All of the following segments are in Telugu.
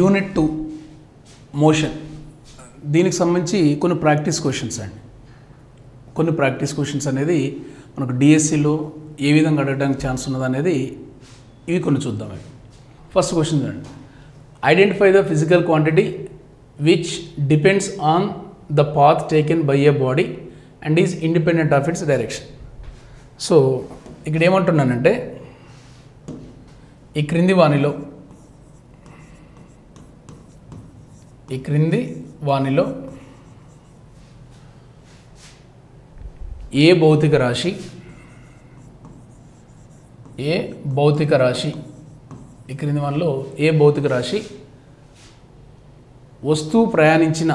యూనిట్ 2 మోషన్ దీనికి సంబంధించి కొన్ని ప్రాక్టీస్ క్వశ్చన్స్ అండి. కొన్ని ప్రాక్టీస్ క్వశ్చన్స్ అనేది మనకు డిఎస్సిలో ఏ విధంగా అడగడానికి ఛాన్స్ ఉన్నది అనేది ఇవి కొన్ని చూద్దాం. ఫస్ట్ క్వశ్చన్ చూడండి. Identify the physical quantity which depends on the path taken by a body and is independent of it's direction. So ఇక్కడ ఏమంటున్నానంటే ఈ క్రింది వానిలో ఏ భౌతిక రాశి ఈ క్రింది వానిలో ఏ భౌతిక రాశి వస్తువు ప్రయాణించిన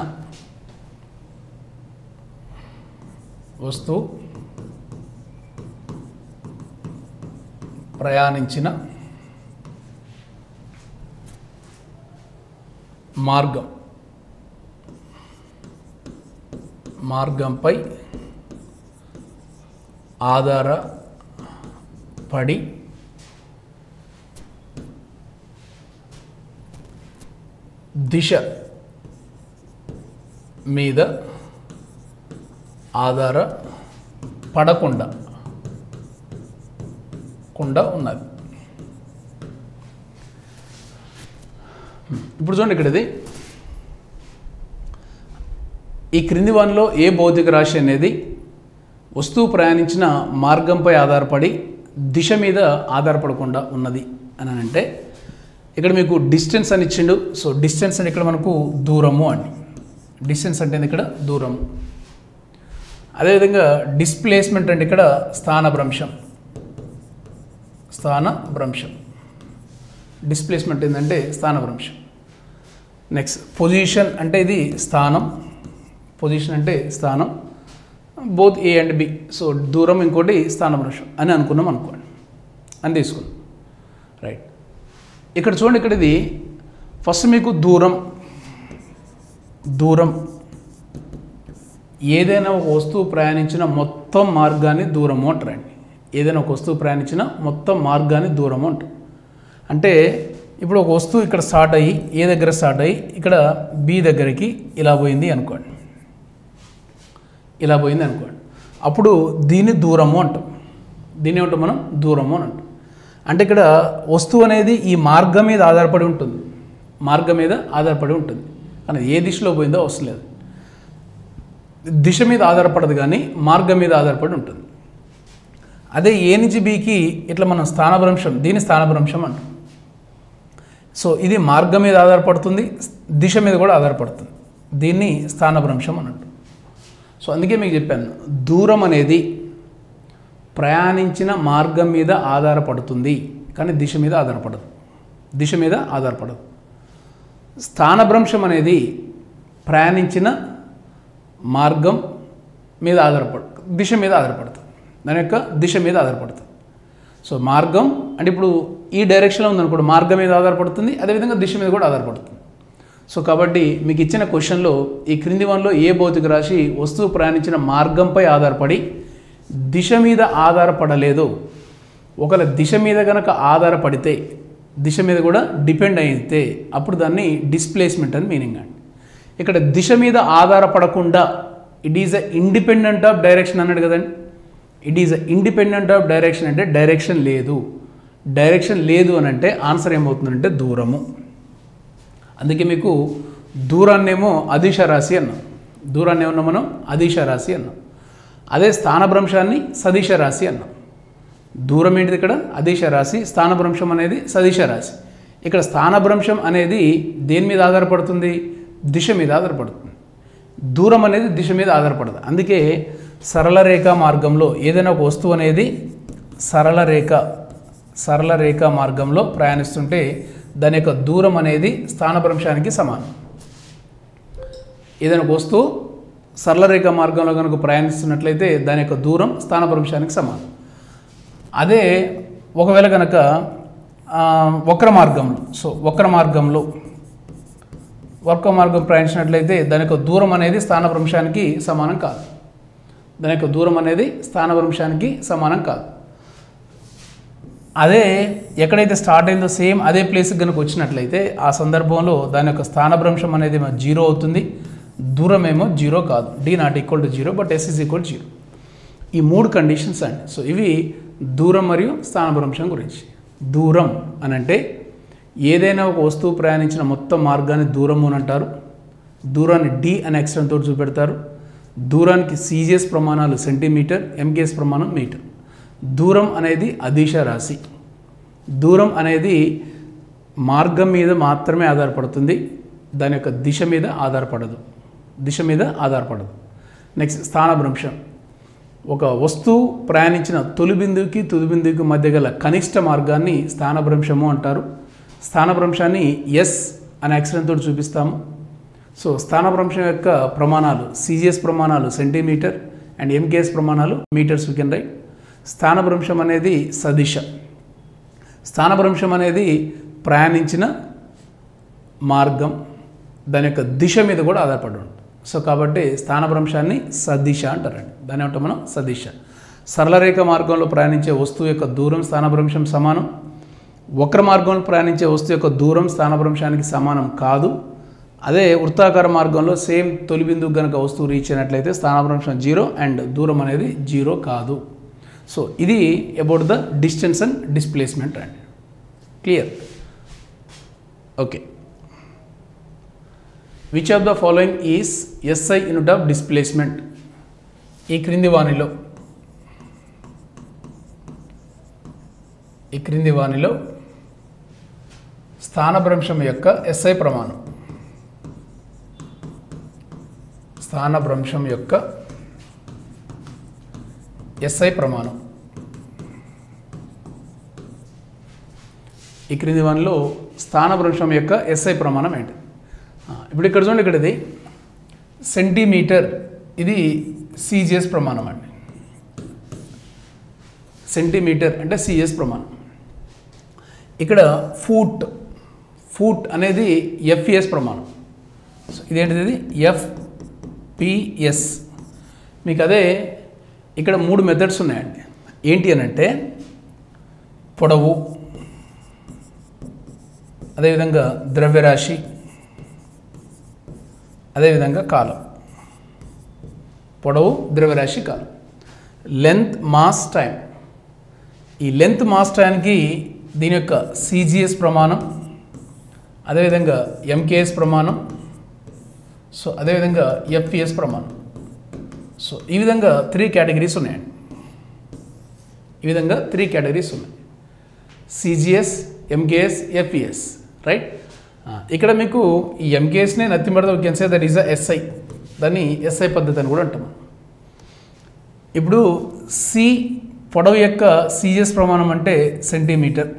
మార్గంపై ఆధారపడి దిశ మీద ఆధారపడకుండా ఉన్నది. ఇప్పుడు చూడండి, ఇక్కడ ఇది ఈ క్రింది వానిలో ఏ భౌతిక రాశి అనేది వస్తువు ప్రయాణించిన మార్గంపై ఆధారపడి దిశ మీద ఆధారపడకుండా ఉన్నది అని అంటే ఇక్కడ మీకు డిస్టెన్స్ అని ఇచ్చిండు. సో డిస్టెన్స్ అంటే ఇక్కడ మనకు దూరము అండి. డిస్టెన్స్ అంటే ఇక్కడ దూరము. అదేవిధంగా డిస్ప్లేస్మెంట్ అంటే ఇక్కడ స్థానభ్రంశం. డిస్ప్లేస్మెంట్ ఏంటంటే స్థానభ్రంశం. నెక్స్ట్ పొజిషన్ అంటే ఇది స్థానం. Both A and B. So దూరం ఇంకోటి స్థానభ్రంశం అని అనుకున్నాం అనుకోండి, అని తీసుకున్నాం. రైట్, ఇక్కడ చూడండి, ఇక్కడ ఇది ఫస్ట్ మీకు దూరం ఏదైనా ఒక వస్తువు ప్రయాణించిన మొత్తం మార్గాన్ని దూరము అంటారండి. ఏదైనా ఒక వస్తువు ప్రయాణించిన మొత్తం మార్గాన్ని దూరము అంటారు. అంటే ఇప్పుడు ఒక వస్తువు ఇక్కడ స్టార్ట్ అయ్యి ఏ దగ్గర స్టార్ట్ అయ్యి ఇక్కడ బి దగ్గరికి ఇలా పోయింది అనుకోండి. అప్పుడు దీన్ని దూరము అంటాం. దీన్ని ఏమంటాం మనం? దూరము అని అంటాం. అంటే ఇక్కడ వస్తువు అనేది ఈ మార్గం మీద ఆధారపడి ఉంటుంది. కానీ ఏ దిశలో పోయిందో అవసరం లేదు. దిశ మీద ఆధారపడదు, కానీ మార్గం మీద ఆధారపడి ఉంటుంది. అదే ఏ నుంచి బికి ఇట్లా మనం దీన్ని స్థానభ్రంశం అంటాం. సో ఇది మార్గం మీద ఆధారపడుతుంది, దిశ మీద కూడా ఆధారపడుతుంది. దీన్ని స్థానభ్రంశం అని అంటాం. సో అందుకే మీకు చెప్పాను, దూరం అనేది ప్రయాణించిన మార్గం మీద ఆధారపడుతుంది, కానీ దిశ మీద ఆధారపడదు. స్థానభ్రంశం అనేది ప్రయాణించిన మార్గం మీద దిశ మీద ఆధారపడుతుంది. దాని యొక్క దిశ మీద ఆధారపడుతుంది. సో మార్గం అంటే ఇప్పుడు ఈ డైరెక్షన్లో ఉందనుకోండి, మార్గం మీద ఆధారపడుతుంది, అదేవిధంగా దిశ మీద కూడా ఆధారపడుతుంది. సో కాబట్టి మీకు ఇచ్చిన క్వశ్చన్లో ఈ క్రింది వానిలో ఏ భౌతిక రాశి వస్తువు ప్రయాణించిన మార్గంపై ఆధారపడి దిశ మీద ఆధారపడలేదు. ఒకవేళ దిశ మీద కనుక ఆధారపడితే, దిశ మీద కూడా డిపెండ్ అయితే అప్పుడు దాన్ని డిస్ప్లేస్మెంట్ అని మీనింగ్ అండి. ఇక్కడ దిశ మీద ఆధారపడకుండా it is a independent of direction అన్నాడు కదండి. It is a independent of direction అంటే డైరెక్షన్ లేదు అని అంటే ఆన్సర్ ఏమవుతుందంటే దూరము. అందుకే మీకు దూరాన్నేమో అదిశ రాశి అన్నాం. మనం అదిశ రాశి అన్నాం. అదే స్థానభ్రంశాన్ని సదిశ రాశి అన్నాం. దూరం ఏంటిది ఇక్కడ? అదిశ రాశి. స్థానభ్రంశం అనేది సదిశ రాశి. ఇక్కడ స్థానభ్రంశం అనేది దేని మీద ఆధారపడుతుంది? దిశ మీద ఆధారపడుతుంది. దూరం అనేది దిశ మీద ఆధారపడదు. అందుకే సరళ రేఖా మార్గంలో ఏదైనా ఒక వస్తువు అనేది సరళ రేఖా మార్గంలో ప్రయాణిస్తుంటే దాని యొక్క దూరం అనేది స్థానభ్రంశానికి సమానం. ఏదైనా ఒక వస్తువు సరళ రేఖా మార్గంలో కనుక ప్రయాణిస్తున్నట్లయితే దాని యొక్క దూరం స్థానభ్రంశానికి సమానం. అదే ఒకవేళ కనుక వక్ర మార్గం ప్రయాణించినట్లయితే దాని యొక్క దూరం అనేది స్థానభ్రంశానికి సమానం కాదు. అదే ఎక్కడైతే స్టార్ట్ అయిందో సేమ్ అదే ప్లేస్కి కనుక వచ్చినట్లయితే ఆ సందర్భంలో దాని యొక్క స్థానభ్రంశం అనేది జీరో అవుతుంది, దూరం ఏమో జీరో కాదు. D not equal to zero but S is equal to zero. ఈ మూడు కండిషన్స్ అండి. సో ఇవి దూరం మరియు స్థానభ్రంశం గురించి. దూరం అని అంటే ఏదైనా ఒక వస్తువు ప్రయాణించిన మొత్తం మార్గాన్ని దూరము అని అంటారు. దూరాన్ని డి అనే అక్షరంతో చూపెడతారు. దూరానికి సిజిఎస్ ప్రమాణాలు సెంటీమీటర్, ఎంకేఎస్ ప్రమాణం మీటర్. దూరం అనేది అదిశ రాశి. దూరం అనేది మార్గం మీద మాత్రమే ఆధారపడుతుంది, దాని యొక్క దిశ మీద ఆధారపడదు. నెక్స్ట్ స్థానభ్రంశం. ఒక వస్తువు ప్రయాణించిన తొలి బిందువుకి తుది బిందువుకి మధ్య గల కనిష్ట మార్గాన్ని స్థానభ్రంశము అంటారు. స్థానభ్రంశాన్ని ఎస్ అనే అక్షరంతో చూపిస్తాము. సో స్థానభ్రంశం యొక్క ప్రమాణాలు సిజిఎస్ ప్రమాణాలు సెంటీమీటర్ అండ్ ఎంకేఎస్ ప్రమాణాలు మీటర్స్ వీ కెన్ రైట్. స్థానభ్రంశం అనేది సదిశ. స్థానభ్రంశం అనేది ప్రయాణించిన మార్గం, దాని యొక్క దిశ మీద కూడా ఆధారపడి ఉంటుంది. సో కాబట్టి స్థానభ్రంశాన్ని సదిశ అంటారండి. దాని ఏమంటాం మనం సదిశ. సరళరేఖ మార్గంలో ప్రయాణించే వస్తువు యొక్క దూరం స్థానభ్రంశం సమానం. వక్ర మార్గంలో ప్రయాణించే వస్తువు యొక్క దూరం స్థానభ్రంశానికి సమానం కాదు. అదే వృత్తాకార మార్గంలో సేమ్ తొలి బిందువు కనుక వస్తువు రీచ్ అయినట్లయితే స్థానభ్రంశం జీరో అండ్ దూరం అనేది జీరో కాదు. సో ఇది about the distance and displacement అండి. Clear? Okay. Which of the following is SI unit of displacement? ఈ క్రింది వానిలో స్థానభ్రంశం యొక్క ఎస్ఐ ప్రమాణం. స్థానభ్రంశం యొక్క ఎస్ఐ ప్రమాణం. ఈ క్రింది వానిలో స్థానభ్రంశం యొక్క ఎస్ఐ ప్రమాణం ఏంటి? ఇప్పుడు ఇక్కడ చూడండి, ఇక్కడ ఇది సెంటీమీటర్, ఇది సిజిఎస్ ప్రమాణం అండి. సెంటీమీటర్ అంటే సిజిఎస్ ప్రమాణం. ఇక్కడ ఫూట్ అనేది ఎఫ్పిఎస్ ప్రమాణం. సో ఇదేంటిది? ఇది ఎఫ్పిఎస్. మీకు అదే ఇక్కడ 3 మెథడ్స్ ఉన్నాయండి. ఏంటి అని అంటే పొడవు, అదేవిధంగా ద్రవ్యరాశి, అదేవిధంగా కాలం. పొడవు, ద్రవ్యరాశి, కాలం. Length, mass, time. ఈ లెంత్, మాస్, టైంకి దీని యొక్క సిజిఎస్ ప్రమాణం, అదేవిధంగా ఎంకేఎస్ ప్రమాణం, సో అదేవిధంగా ఎఫ్పిఎస్ ప్రమాణం. సో ఈ విధంగా 3 కేటగిరీస్ ఉన్నాయండి. ఉన్నాయి. CGS, MKS, FPS, right? ఇక్కడ మీకు ఈ ఎంకేఎస్నే nothing but we can say that is a SI. దాన్ని ఎస్ఐ పద్ధతి అని కూడా అంటాం. ఇప్పుడు పొడవు యొక్క సిజిఎస్ ప్రమాణం అంటే సెంటీమీటర్.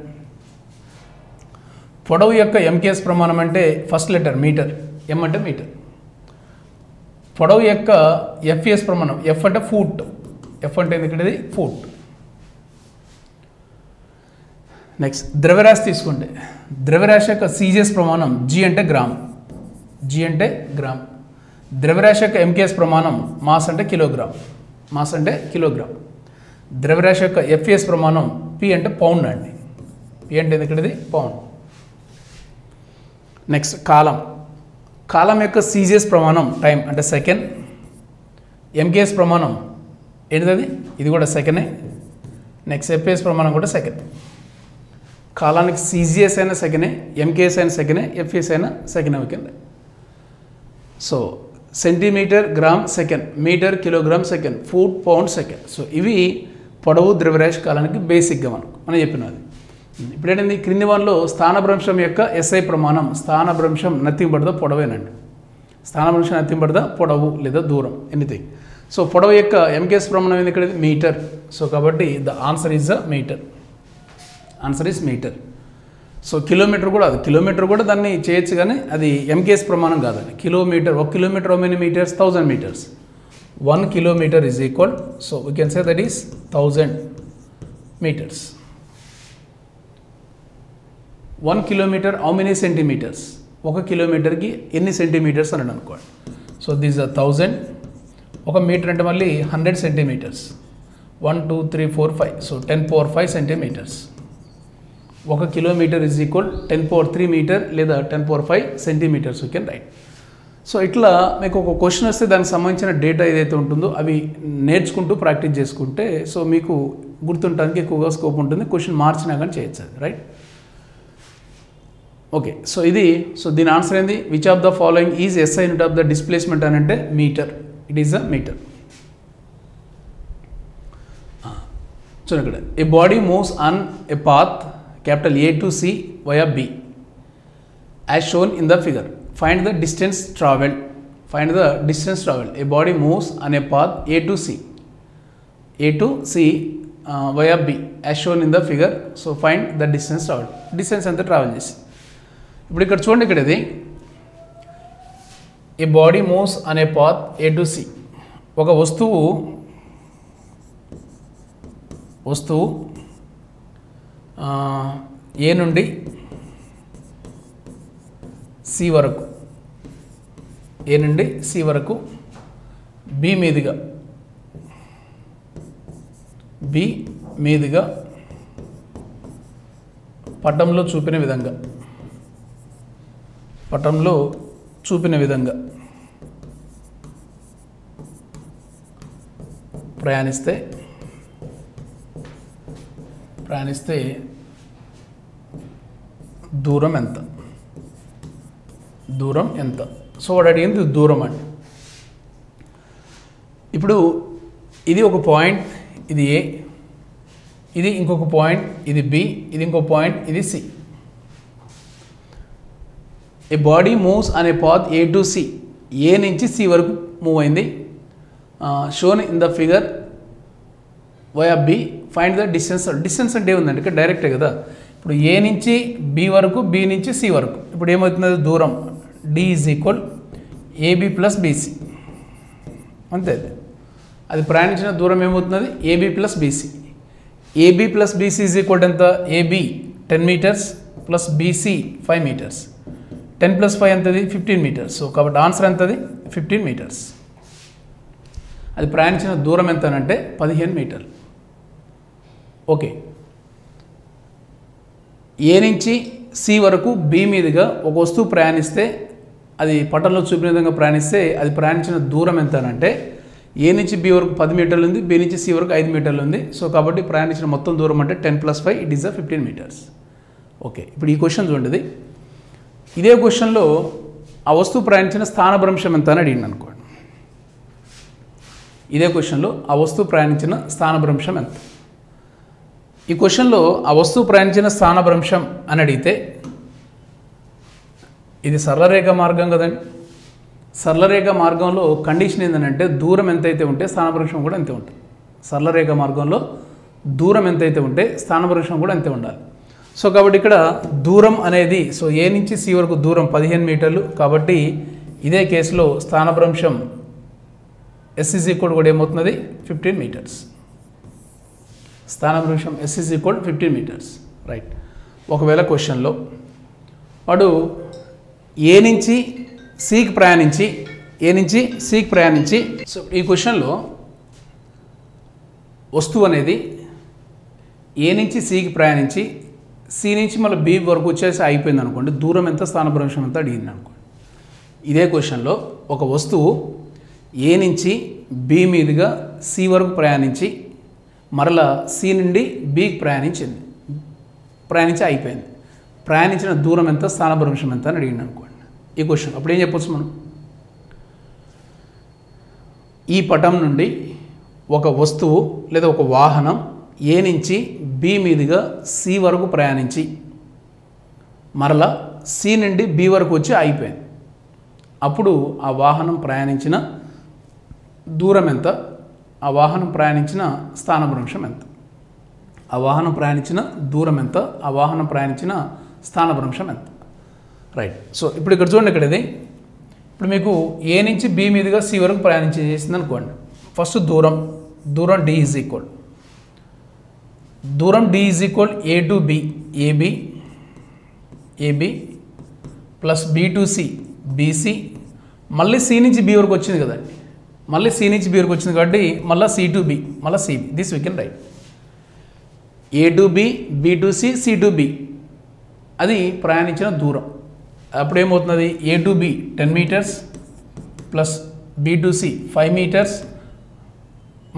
పొడవు యొక్క ఎంకేఎస్ ప్రమాణం అంటే ఫస్ట్ లెటర్ మీటర్, ఎం అంటే మీటర్. పొడవు యొక్క ఎఫ్పిఎస్ ప్రమాణం, ఎఫ్ అంటే ఫూట్. ఎఫ్ అంటే ఇక్కడ ఇది ఫూట్. నెక్స్ట్ ద్రవ్యరాశి తీసుకుంటే, ద్రవ్యరాశి యొక్క సిజిఎస్ ప్రమాణం జి అంటే గ్రామ్. ద్రవ్యరాశి యొక్క ఎంకేఎస్ ప్రమాణం మాస్ అంటే కిలోగ్రామ్. ద్రవ్యరాశి యొక్క ఎఫ్పిఎస్ ప్రమాణం పి అంటే పౌండ్ అండి. పి అంటే ఇక్కడ ఇది పౌండ్. నెక్స్ట్ కాలం యొక్క సిజిఎస్ ప్రమాణం టైం అంటే సెకండ్. ఎంకేఎస్ ప్రమాణం ఏంటిది? ఇది కూడా సెకండే. నెక్స్ట్ ఎఫ్పిఎస్ ప్రమాణం కూడా సెకండ్. కాలానికి సిజిఎస్ అయినా సెకండే, ఎంకేఎస్ అయినా సెకండే, ఎఫ్పిఎస్ అయినా second weekend. So centimetre, gram second, metre, kilogram second, foot, pound second. So ఇవి పొడవు, ద్రవ్యరాశి, కాలానికి బేసిక్గా మనం చెప్పినది. ఇప్పుడు ఏంటంటే క్రింది వానిలో స్థానభ్రంశం యొక్క ఎస్ఐ ప్రమాణం. స్థానభ్రంశం నథింగ్ బట్ ద పొడవేనండి. స్థానభ్రంశం నథింగ్ బట్ ద పొడవు లేదా దూరం, ఎనీథింగ్. సో పొడవు యొక్క ఎంకేఎస్ ప్రమాణం ఏంది? ఇక్కడ మీటర్. సో కాబట్టి the answer is metre. So kilometre కూడా దాన్ని చేయొచ్చు, కానీ అది ఎంకేఎస్ ప్రమాణం కాదండి. Kilometre, 1 kilometre how many metres? 1000 metres. 1 kilometre is equal, so we can say that is 1000 metres. 1 kilometre how many centimetres? 1 కిలోమీటర్కి ఎన్ని సెంటీమీటర్స్ అని అనుకోండి. So these are 1000. 1 మీటర్ అంటే మళ్ళీ 100 centimetres. 1 2 3 4 5, so 10 power 5 centimetres. 1 kilometre is equal 10⁻³ metre లేదా 10⁻⁵ centimetres you can write. So ఇట్లా మీకు ఒక క్వశ్చన్ వస్తే దానికి సంబంధించిన డేటా ఏదైతే ఉంటుందో అవి నేర్చుకుంటూ ప్రాక్టీస్ చేసుకుంటే సో మీకు గుర్తుండడానికి ఎక్కువగా స్కోప్ ఉంటుంది. క్వశ్చన్ మార్చినా కానీ చేయొచ్చు అది రైట్. ఓకే, సో ఇది దీని ఆన్సర్ ఏంది? Which of the following is SI unit of the displacement అని అంటే meter. It is a meter. చూడండి ఇక్కడ, a body moves on a path capital A to C via B as shown in the figure. Find the distance traveled. Find the distance traveled. A body moves on a path A to C via B as shown in the figure. So find the distance traveled. Distance ఎంత ట్రావెల్ చేసి. ఇప్పుడు ఇక్కడ చూడండి, ఇక్కడ ఇది ఏ బాడీ మూవ్స్ అనే పాత్ A to C. ఒక వస్తువు A నుండి C వరకు B మీదుగా పటంలో చూపిన విధంగా ప్రయాణిస్తే దూరం ఎంత? సో వాడు అడిగింది దూరం అండి. ఇప్పుడు ఇది ఒక పాయింట్, ఇది A, ఇది ఇంకొక పాయింట్, ఇది B, ఇది ఇంకొక పాయింట్, ఇది C. ఏ బాడీ మూవ్స్ అనే path A to C, A నుంచి C వరకు మూవ్ అయింది. Shown in the figure via B. Find the distance. Distance అంటే ఏముందండి, ఇక్కడ డైరెక్టే కదా. ఇప్పుడు A నుంచి B వరకు, B నుంచి C వరకు. ఇప్పుడు ఏమవుతుంది? దూరం D is equal AB plus BC. అంతే, అది ప్రయాణించిన దూరం ఏమవుతున్నది? AB plus BC. AB plus BC is equal ఎంత? AB 10 metres plus BC 5 metres. 10 plus 5 ఎంతది? 15 మీటర్స్. సో కాబట్టి ఆన్సర్ ఎంతది? 15 మీటర్స్. అది ప్రయాణించిన దూరం ఎంత అంటే 15 మీటర్లు. ఓకే, A నుంచి C వరకు B మీదుగా ఒక వస్తువు ప్రయాణిస్తే, అది పటంలో చూపిన విధంగా ప్రయాణిస్తే అది ప్రయాణించిన దూరం ఎంత అంటే A నుంచి B వరకు 10 మీటర్లు ఉంది, B నుంచి C వరకు 5 మీటర్లు ఉంది. సో కాబట్టి ప్రయాణించిన మొత్తం దూరం అంటే 10 + 5 ఇట్ ఈస్ 15 మీటర్స్. ఓకే, ఇప్పుడు ఈ క్వశ్చన్ చూడండి. ఇదే క్వశ్చన్లో ఆ వస్తువు ప్రయాణించిన స్థానభ్రంశం ఎంత అని అడిగింది అనుకోండి. ఇదే క్వశ్చన్లో ఆ వస్తువు ప్రయాణించిన స్థానభ్రంశం ఎంత? ఈ క్వశ్చన్లో ఆ వస్తువు ప్రయాణించిన స్థానభ్రంశం అని అడిగితే, ఇది సరళరేఖ మార్గం కదండి. సరళరేఖ మార్గంలో కండిషన్ ఏంటంటే దూరం ఎంతైతే ఉంటే స్థానభ్రంశం కూడా అంతే ఉంటుంది. సరళరేఖ మార్గంలో దూరం ఎంతైతే ఉంటే స్థానభ్రంశం కూడా అంతే ఉండాలి. సో కాబట్టి ఇక్కడ దూరం అనేది, సో A నుంచి C వరకు దూరం 15 మీటర్లు. కాబట్టి ఇదే కేసులో స్థానభ్రంశం S ఈజ్ ఈక్వల్ కూడా ఏమవుతున్నది? 15 మీటర్స్. స్థానభ్రంశం S is equal 15 metres right. ఒకవేళ క్వశ్చన్లో వాడు A నుంచి Cకి ప్రయాణించి సో ఈ క్వశ్చన్లో వస్తువు అనేది A నుంచి Cకి ప్రయాణించి C నుంచి మళ్ళీ B వరకు వచ్చేసి అయిపోయింది అనుకోండి. దూరం ఎంత? స్థానభ్రంశం ఎంత అడిగింది అనుకోండి. ఇదే క్వశ్చన్లో ఒక వస్తువు A నుంచి B మీదుగా C వరకు ప్రయాణించి మరలా C నుండి Bకి ప్రయాణించి అయిపోయింది. ప్రయాణించిన దూరం ఎంత? స్థానభ్రంశం ఎంత అని అడిగింది అనుకోండి ఈ క్వశ్చన్. అప్పుడు ఏం చెప్పొచ్చు మనం? ఈ పటం నుండి ఒక వస్తువు లేదా ఒక వాహనం A నుంచి B మీదుగా C వరకు ప్రయాణించి మరలా C నుండి B వరకు వచ్చి అయిపోయింది. అప్పుడు ఆ వాహనం ప్రయాణించిన దూరం ఎంత? ఆ వాహనం ప్రయాణించిన స్థానభ్రంశం ఎంత? ఆ వాహనం ప్రయాణించిన దూరం ఎంత? ఆ వాహనం ప్రయాణించిన స్థానభ్రంశం ఎంత? రైట్. సో ఇప్పుడు ఇక్కడ చూడండి, ఇక్కడ ఇది ఇప్పుడు మీకు A నుంచి B మీదుగా C వరకు ప్రయాణించేసింది అనుకోండి. ఫస్ట్ దూరం D is equal A to B AB plus B to C BC, మళ్ళీ C నుంచి B వరకు వచ్చింది కదండి. మళ్ళీ C నుంచి B వరకు వచ్చింది కాబట్టి మళ్ళీ C టు B, మళ్ళీ CB. This we can write. A to B, B to C, C to B. అది ప్రయాణించిన దూరం. అప్పుడు ఏమవుతున్నది, A to B 10 metres plus B to C 5 metres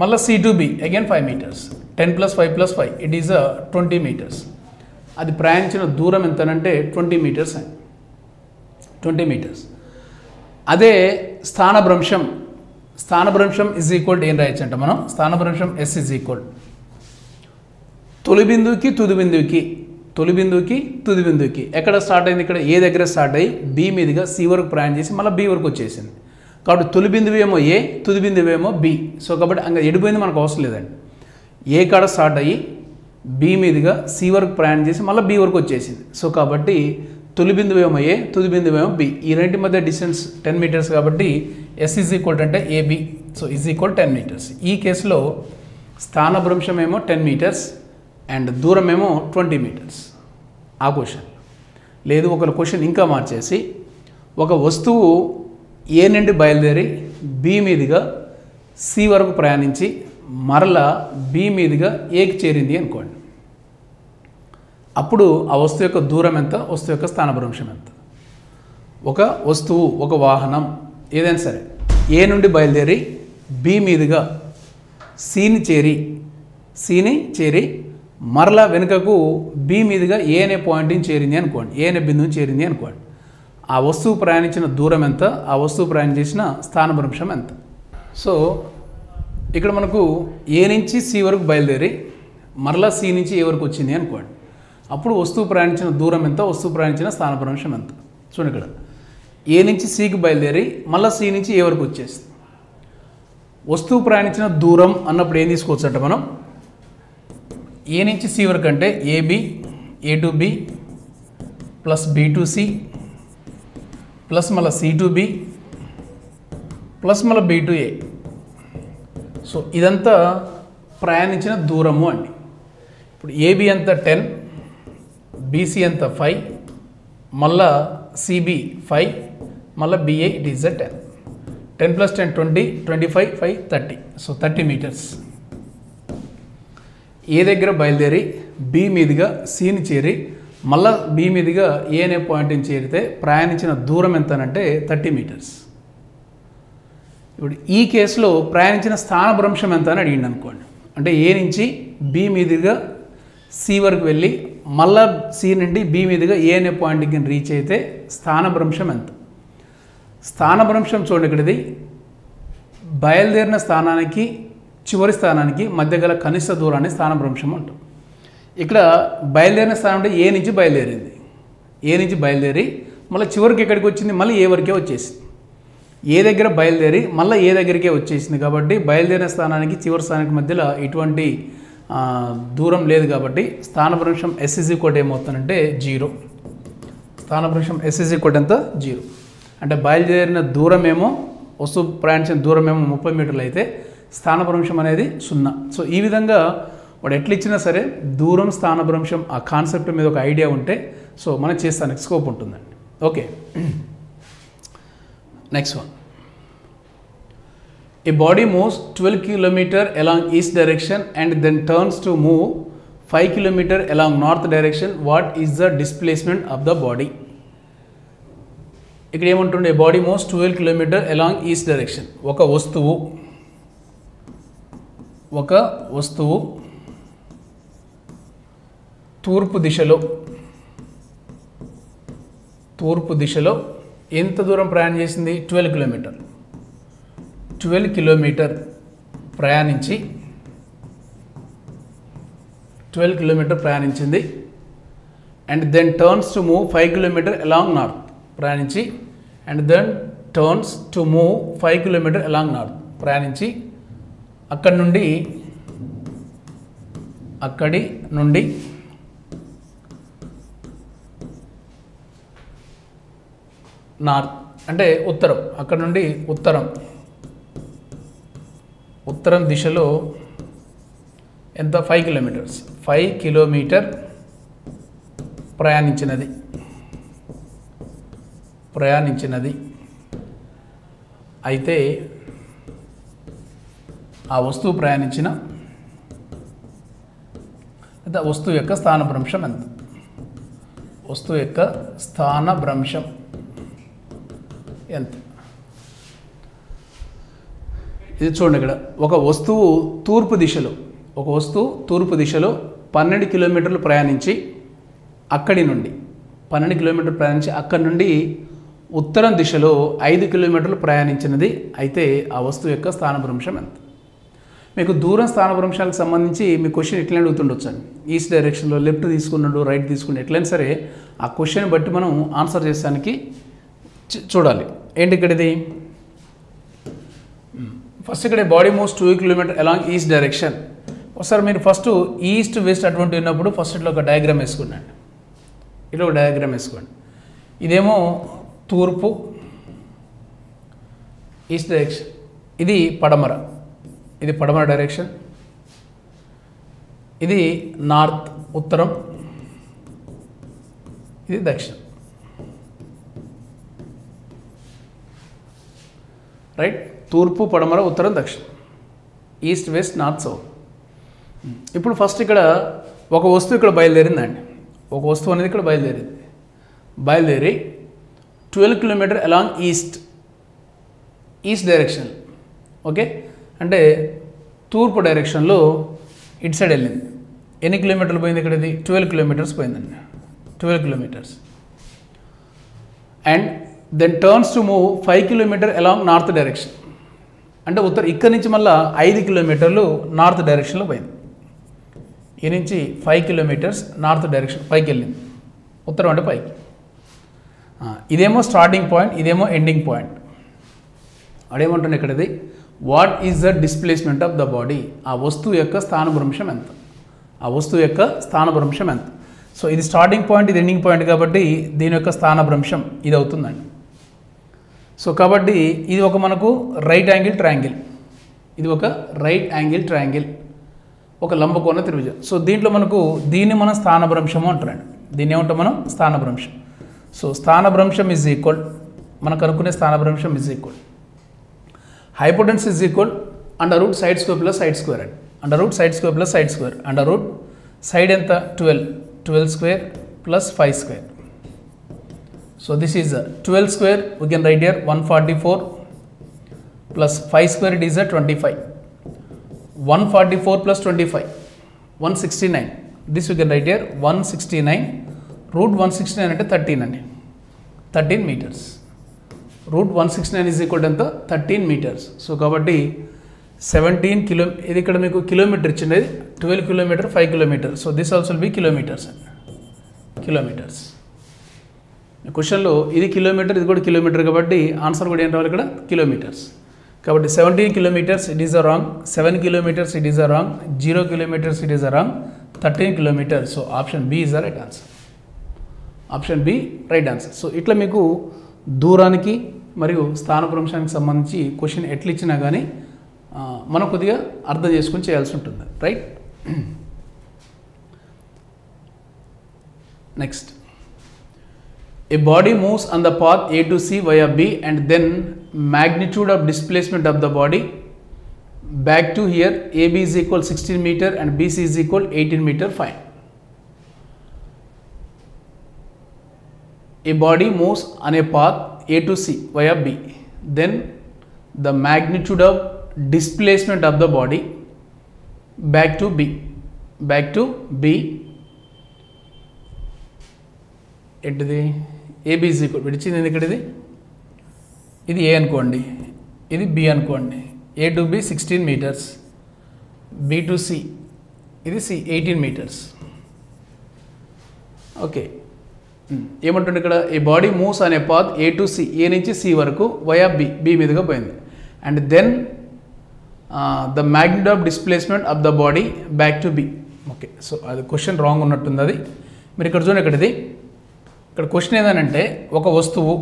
మళ్ళీ C to B again 5 metres. 10 + 5 + 5 it is 20 metres. అది ప్రయాణించిన దూరం ఎంతనంటే 20 మీటర్స్ అని. 20 మీటర్స్. అదే స్థానభ్రంశం ఈజ్ ఈక్వల్ ఏం రాయొచ్చు అంటే మనం స్థానభ్రంశం S ఈజ్ ఈక్వల్ తొలి బిందువుకి తుది బిందువుకి ఎక్కడ స్టార్ట్ అయింది, ఇక్కడ ఏ దగ్గర స్టార్ట్ అయ్యి B మీదుగా C వరకు ప్రయాణం చేసి మళ్ళీ B వరకు వచ్చేసింది. కాబట్టి తొలి బిందువు ఏమో A, తుది బిందువు ఏమో B. సో కాబట్టి ఇంకా ఎడిపోయింది మనకు అవసరం లేదండి. ఏ కాడ స్టార్ట్ అయ్యి B మీదుగా C వరకు ప్రయాణం చేసి మళ్ళీ B వరకు వచ్చేసింది. సో కాబట్టి తొలి బిందువు ఏమో A, తుది బిందువు ఏమో B. ఈ రెండింటి మధ్య డిస్టెన్స్ 10 మీటర్స్ కాబట్టి S ఈజ్ ఈక్వల్ అంటే AB. So is equal 10 metres. ఈ కేసులో స్థానభ్రంశం ఏమో 10 మీటర్స్ అండ్ దూరం ఏమో 20 మీటర్స్. ఆ క్వశ్చన్ లేదు. ఒక క్వశ్చన్ ఇంకా మార్చేసి ఒక వస్తువు ఏ నుండి బయలుదేరి B మీదుగా C వరకు ప్రయాణించి మరలా B మీదుగా Aకి చేరింది అనుకోండి. అప్పుడు ఆ వస్తువు యొక్క దూరం ఎంత, వస్తువు యొక్క స్థానభ్రంశం ఎంత. ఒక వస్తువు, ఒక వాహనం ఏదైనా సరే ఏ నుండి బయలుదేరి B మీదుగా సిని చేరి మరలా వెనుకకు B మీదుగా ఏ అనే పాయింట్ని చేరింది అనుకోండి, ఏ అనే బిందువుని చేరింది అనుకోండి. ఆ వస్తువు ప్రయాణించిన దూరం ఎంత, ఆ వస్తువు ప్రయాణం చేసిన స్థానభ్రంశం ఎంత. సో ఇక్కడ మనకు ఏ నుంచి C వరకు బయలుదేరి మరలా C నుంచి ఏ వరకు వచ్చింది అనుకోండి. అప్పుడు వస్తువు ప్రయాణించిన దూరం ఎంత, వస్తువు ప్రయాణించిన స్థానభ్రంశం ఎంత. చూడండి, ఇక్కడ ఏ నుంచి Cకి బయలుదేరి మళ్ళీ C నుంచి ఏ వరకు వచ్చేస్తుంది. వస్తువు ప్రయాణించిన దూరం అన్నప్పుడు ఏం తీసుకోవచ్చు అంటే మనం ఏ నుంచి C వరకు అంటే AB, A to B plus B to C plus మళ్ళీ C to B ప్లస్ మళ్ళీ B to A. సో ఇదంతా ప్రయాణించిన దూరము అండి. ఇప్పుడు AB అంత 10, BC అంత 5, మళ్ళా CB 5, మళ్ళీ BA it is 10. 10 + 10 20, 25, 5 30. So 30 meters. A దగ్గర బయలుదేరి B మీదుగా Cని చేరి మళ్ళా B మీదుగా ఏ అనే పాయింట్ని చేరితే ప్రయాణించిన దూరం ఎంతనంటే 30 మీటర్స్. ఇప్పుడు ఈ కేసులో ప్రయాణించిన స్థానభ్రంశం ఎంత అని అడిగింది అనుకోండి. అంటే ఏ నుంచి B మీదుగా C వరకు వెళ్ళి మళ్ళా C నుండి B మీదుగా ఏ అనే పాయింట్కి రీచ్ అయితే స్థానభ్రంశం ఎంత. స్థానభ్రంశం చూడండి, ఇక్కడిది బయలుదేరిన స్థానానికి చివరి స్థానానికి మధ్య గల కనిష్ట దూరాన్ని స్థానభ్రంశం అంటాం. ఇక్కడ బయలుదేరిన స్థానం అంటే ఏ నుంచి బయలుదేరింది, ఏ నుంచి బయలుదేరి మళ్ళీ చివరికి ఎక్కడికి వచ్చింది, మళ్ళీ ఏ వరకే వచ్చేసింది. ఏ దగ్గర బయలుదేరి మళ్ళీ ఏ దగ్గరికే వచ్చేసింది కాబట్టి బయలుదేరిన స్థానానికి చివరి స్థానానికి మధ్యలో ఎటువంటి దూరం లేదు కాబట్టి స్థానభ్రంశం S ఈజ్ ఈక్వల్ ఏమవుతుందంటే 0. స్థానభ్రంశం S ఈజ్ ఈక్వల్ ఎంత 0. అంటే బయలుదేరిన దూరమేమో వస్తువు ప్రయాణించిన దూరమేమో 30 మీటర్లు అయితే స్థానభ్రంశం అనేది 0. సో ఈ విధంగా వాడు ఎట్లా ఇచ్చినా సరే దూరం, స్థానభ్రంశం ఆ కాన్సెప్ట్ మీద ఒక ఐడియా ఉంటే సో మనం చేస్తానికి స్కోప్ ఉంటుందండి. Okay, next one. A body moves 12 km along east direction and then turns to move 5 km along north direction. What is the displacement of the body? ఇక్కడ ఏమంటుండే, body moves 12 km along east direction. ఒక వస్తువు తూర్పు దిశలో ఎంత దూరం ప్రయాణం చేసింది, 12 కిలోమీటర్. 12 కిలోమీటర్ ప్రయాణించి 12 కిలోమీటర్ ప్రయాణించింది. And then turns to move 5 kilometre along north ప్రయాణించి and then turns to move 5 kilometre along north ప్రయాణించి అక్కడి నుండి నార్త్ అంటే ఉత్తరం, అక్కడ నుండి ఉత్తరం దిశలో ఎంత 5 కిలోమీటర్స్ 5 కిలోమీటర్ ప్రయాణించినది అయితే ఆ వస్తువు ప్రయాణించిన వస్తువు యొక్క స్థానభ్రంశం ఎంత. వస్తువు యొక్క స్థానభ్రంశం ఎంత? ఇది చూడండి, ఇక్కడ ఒక వస్తువు తూర్పు దిశలో 12 కిలోమీటర్లు ప్రయాణించి అక్కడి నుండి ఉత్తరం దిశలో 5 కిలోమీటర్లు ప్రయాణించినది అయితే ఆ వస్తువు యొక్క స్థానభ్రంశం ఎంత? మీకు దూరం స్థానభ్రంశాలకు సంబంధించి మీ క్వశ్చన్ ఎట్లా అడుగుతుండొచ్చు అండి. ఈస్ట్ డైరెక్షన్లో లెఫ్ట్ తీసుకున్నాడు, రైట్ తీసుకున్నాడు, ఎట్లయినా సరే ఆ క్వశ్చన్ బట్టి మనం ఆన్సర్ చేసానికి చూడాలి. ఏంటి ఇక్కడ ఇది? ఫస్ట్ ఇక్కడ body moves 2 kilometre along east direction. ఒకసారి మీరు ఫస్ట్ ఈస్ట్ వెస్ట్ అటువంటి ఉన్నప్పుడు ఫస్ట్ ఇట్లా ఒక డయాగ్రామ్ వేసుకోండి. ఇట్లా ఒక డయాగ్రామ్ వేసుకోండి. ఇదేమో తూర్పు ఈస్ట్ డైరెక్షన్, ఇది పడమర డైరెక్షన్, ఇది నార్త్ ఉత్తరం, ఇది దక్షిణం. రైట్, తూర్పు పడమర ఉత్తరం దక్షిణం, ఈస్ట్ వెస్ట్ నార్త్ సౌత్. ఇప్పుడు ఫస్ట్ ఇక్కడ ఒక వస్తువు ఇక్కడ బయలుదేరిందండి. ఒక వస్తువు అనేది ఇక్కడ బయలుదేరి 12 kilometre along east direction. Okay, అంటే తూర్పు డైరెక్షన్లో ఇటు సైడ్ వెళ్ళింది. ఎన్ని కిలోమీటర్లు పోయింది ఇక్కడ? ఇది 12 కిలోమీటర్స్ పోయిందండి, 12 kilometres. And then turns to move 5 kilometre along north direction. అంటే ఇక్కడ నుంచి మళ్ళీ 5 కిలోమీటర్లు నార్త్ డైరెక్షన్లో పోయింది. ఈ నుంచి 5 కిలోమీటర్స్ నార్త్ డైరెక్షన్ పైకి వెళ్ళింది, ఉత్తరం అంటే పైకి. ఇదేమో స్టార్టింగ్ పాయింట్, ఇదేమో ఎండింగ్ పాయింట్. అదేమంటుంది ఇక్కడది, what is the displacement of the body? ఆ వస్తువు యొక్క స్థానభ్రంశం ఎంత? సో ఇది స్టార్టింగ్ పాయింట్, ఇది ఎండింగ్ పాయింట్ కాబట్టి దీని యొక్క స్థానభ్రంశం ఇది అవుతుందండి. సో కాబట్టి ఇది ఒక మనకు రైట్ యాంగిల్ ట్రయాంగిల్, ఒక లంబకోణ త్రిభుజం. సో దీంట్లో మనకు దీన్ని మనం స్థానభ్రంశము అంటారండి. దీన్ని ఏమంటాం మనం? స్థానభ్రంశం. సో స్థానభ్రంశం ఈజ్ ఈక్వల్, మనకు అనుకునే స్థానభ్రంశం is equal hypotenuse is equal under root side square plus side square అండి. అండర్ రూట్ సైడ్ ఎంత? 12 square plus 5 square. So this is 12 square, we can right here 144 plus 5 square it is 25. 144 plus 25, 169. This we can write here 169. Root 169 అంటే 13 అండి, 13 meters. Root 169 is equal to 13 meters. So కాబట్టి 17 కిలో, ఇది ఇక్కడ మీకు కిలోమీటర్ ఇచ్చింది, 12 kilometre 5 kilometre. So this also will be kilometres. క్వశ్చన్లో ఇది కిలోమీటర్, ఇది కూడా కిలోమీటర్ కాబట్టి ఆన్సర్ కూడా ఏం రావాలి ఇక్కడ? కిలోమీటర్స్. కాబట్టి 17 kilometres it is a wrong, 7 kilometres it is a wrong, 0 kilometres it is a wrong, 13 kilometres. So option B is the right answer. So ఇట్లా మీకు దూరానికి మరియు స్థానభ్రంశానికి సంబంధించి క్వశ్చన్ ఎట్లా ఇచ్చినా కానీ మనం కొద్దిగా అర్థం చేసుకొని చేయాల్సి ఉంటుంది. Right, next, a body moves on the path A to C via B and then magnitude of displacement of the body back to here, AB is equal 16 meter and BC is equal 18 meter. Fine. A body moves on a path A to C via B, then the magnitude of displacement of the body back to B ఏంటిది? ఏబీ ఈజ్ ఈక్వల్, విడిచింది ఇక్కడ, ఇది ఏ అనుకోండి, ఇది బి అనుకోండి. A to B 16 meters, B to C ఇది సి 18 meters. ఓకే, ఏమంటుండే ఇక్కడ? ఏ బాడీ మూవ్స్ అనే path A to C, A నుంచి సి వరకు వయా బి మీదుగా పోయింది. And then the magnitude of displacement of the body back to B. Okay, so అది క్వశ్చన్ రాంగ్ ఉన్నట్టుంది. అది మీరు ఇక్కడ చూడండి, ఇక్కడ క్వశ్చన్ ఏదనంటే ఒక వస్తువు,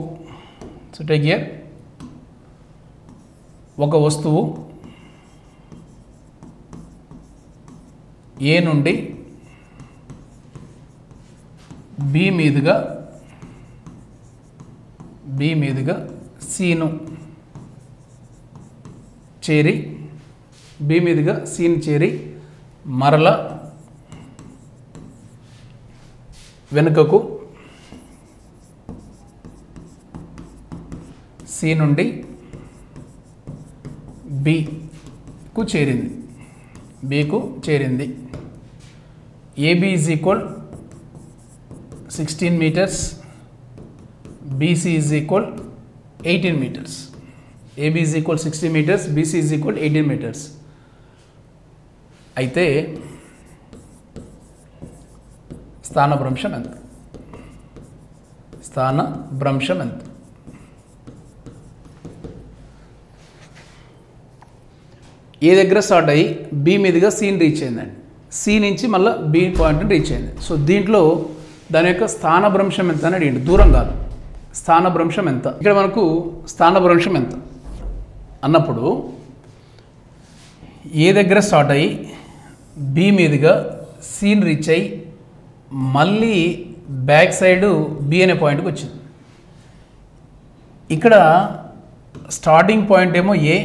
సో టేక్ హియర్, ఒక వస్తువు ఏ నుండి బి మీదుగా సిను చేరి మరల వెనుకకు సి నుండి బికు చేరింది, AB is equal 16 meters, BC is equal 18 meters. AB is equal 60 meters, BC is equal 18 meters. అయితే స్థానభ్రంశం ఎంత? ఏ దగ్గర స్టార్ట్ అయ్యి బి మీదుగా సిని రీచ్ అయిందండి, సి నుంచి మళ్ళీ బి పాయింట్ని రీచ్ అయింది. సో దీంట్లో దాని యొక్క స్థానభ్రంశం ఎంత అని అడిగింది, దూరం కాదు, స్థానభ్రంశం ఎంత. ఇక్కడ మనకు స్థానభ్రంశం ఎంత అన్నప్పుడు ఏ దగ్గర స్టార్ట్ అయ్యి బి మీదుగా సిని రీచ్ అయ్యి మళ్ళీ బ్యాక్ సైడ్ బి అనే పాయింట్కి వచ్చింది. ఇక్కడ స్టార్టింగ్ పాయింట్ ఏమో ఏ,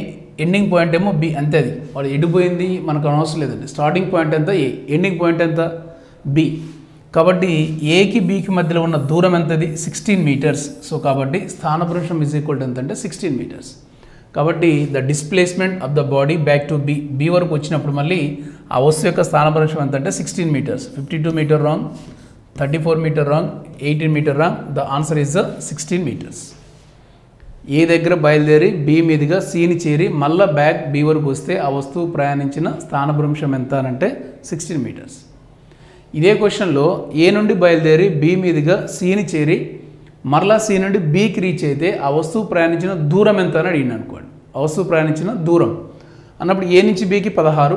ఎండింగ్ పాయింట్ ఏమో బి, అంతే. అది వాడు ఎడిపోయింది మనకు అనవసరం లేదండి. స్టార్టింగ్ పాయింట్ ఎంత ఏ, ఎండింగ్ పాయింట్ ఎంత బి. కాబట్టి ఏకి బికి మధ్యలో ఉన్న దూరం ఎంతది 16 meters. సో కాబట్టి స్థానభ్రంశం ఈజ్ ఈక్వల్ టు ఎంత అంటే 16 meters. కాబట్టి the displacement of the body back to B వరకు వచ్చినప్పుడు మళ్ళీ ఆ వస్తువు యొక్క స్థానభ్రంశం ఎంత అంటే 16 meters. 52 meter wrong, 34 meter wrong, 18 meter wrong. The answer is 16 meters. ఏ దగ్గర బయలుదేరి బి మీదుగా సిని చేరి మళ్ళీ బ్యాక్ బి వరకు వస్తే ఆ వస్తువు ప్రయాణించిన స్థానభ్రంశం ఎంత అని అంటే 16 meters. ఇదే క్వశ్చన్లో ఏ నుండి బయలుదేరి బి మీదుగా సిని చేరి మరలా సి నుండి బికి రీచ్ అయితే ఆ వస్తువు ప్రయాణించిన దూరం ఎంత అని అడిగింది అనుకోండి. ఆ వస్తువు ప్రయాణించిన దూరం అన్నప్పుడు ఏ నుంచి బికి 16,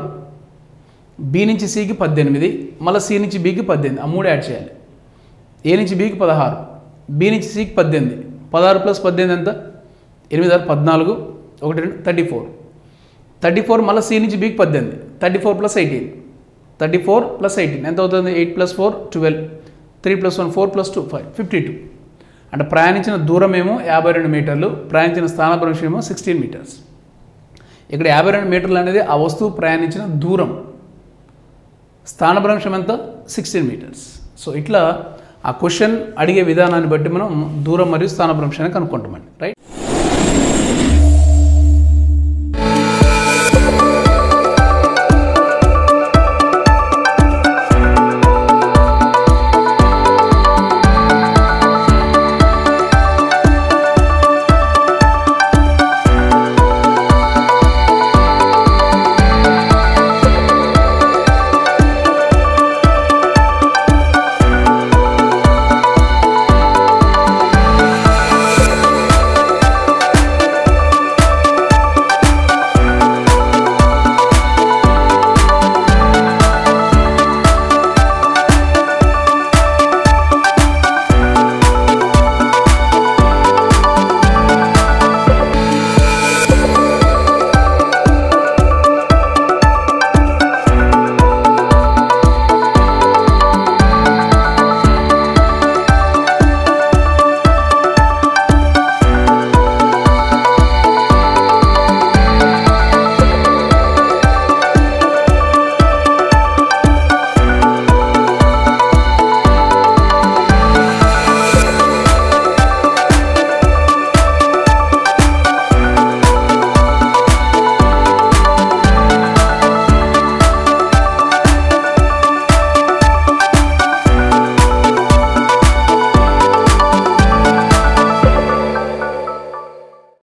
బి నుంచి సికి 18, మళ్ళీ సి నుంచి బికి 18, ఆ 3 యాడ్ చేయాలి. ఏ నుంచి బికి 16, బి నుంచి సికి 18, 16 + 18 ఎంత? 8 6 14, 1 2 34. 34 మళ్ళీ సి నుంచి బికి 18, 34 + 18, 34 + 18 ఎంత అవుతుంది? 8 + 4 12, 3 + 1 4 + 2 5 52. అంటే ప్రయాణించిన దూరం ఏమో 52 మీటర్లు, ప్రయాణించిన స్థానభ్రంశం ఏమో 16 meters. ఇక్కడ 52 మీటర్లు అనేది ఆ వస్తువు ప్రయాణించిన దూరం, స్థానభ్రంశం ఎంత? 16 meters. సో ఇట్లా ఆ క్వశ్చన్ అడిగే విధానాన్ని బట్టి మనం దూరం మరియు స్థానభ్రంశాన్ని కనుక్కుంటామండి, రైట్.